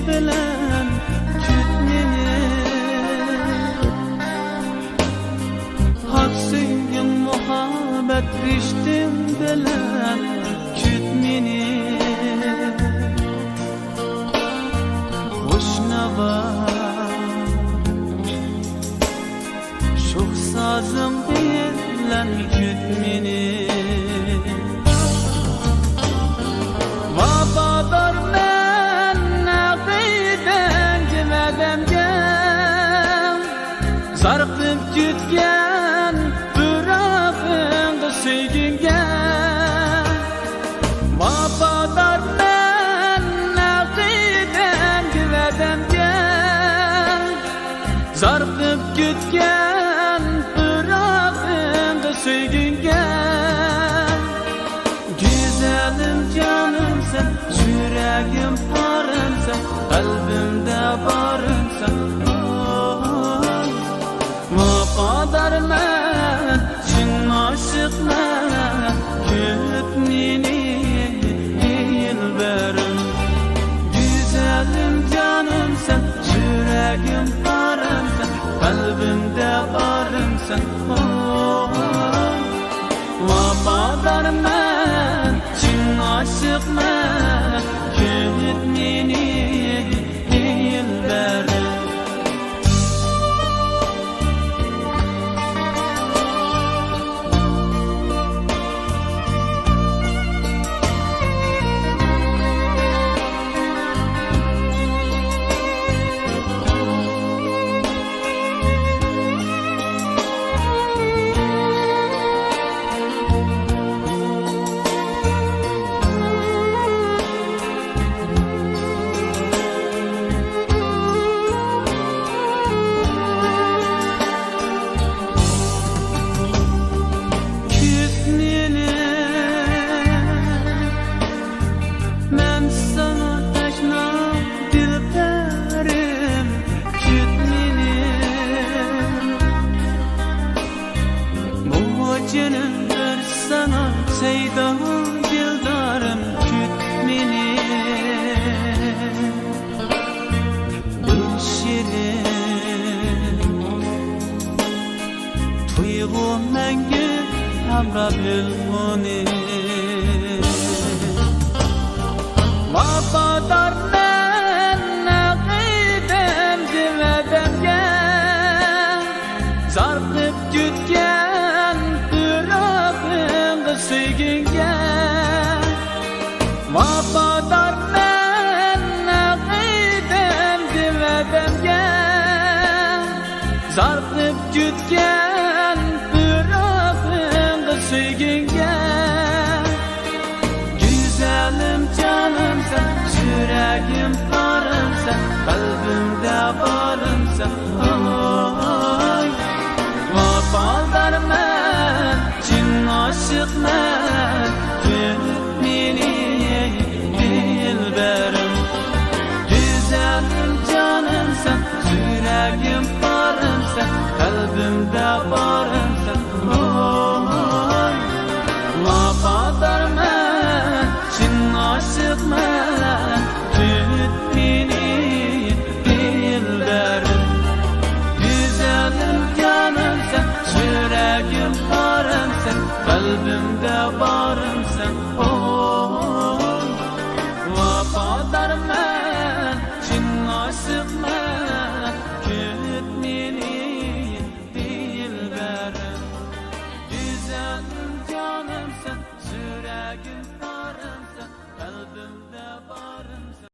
bilen küt meni. Hak sevgim muhabbet riştim bilen küt meni. Hoşnava şoq sazım bilen küt meni. Vafadar men naqiden cimedemge zarqib kütgen bürafın sevginge. Vafadar men naqiden cimedemge zarqib kütgen bürafın sevginge. Güzelim canım sen, yüreğim parım sen, kalbimde barım sen. Vafadar men, cin aşık men, küt meni dilberim. Güzelim canım sen, yüreğim parım sen, kalbimde barım sen. Vafadar men, cin aşık men, küt meni dilberim. Canımdır sana seyda dildarım küt meni. Bir şirin tuygu mengü hamra bilmoni. Vafadar men naqidem cimedemge zarqib kütgen sevginge. Vafadar men naqidem cimedemge zarqib kütgen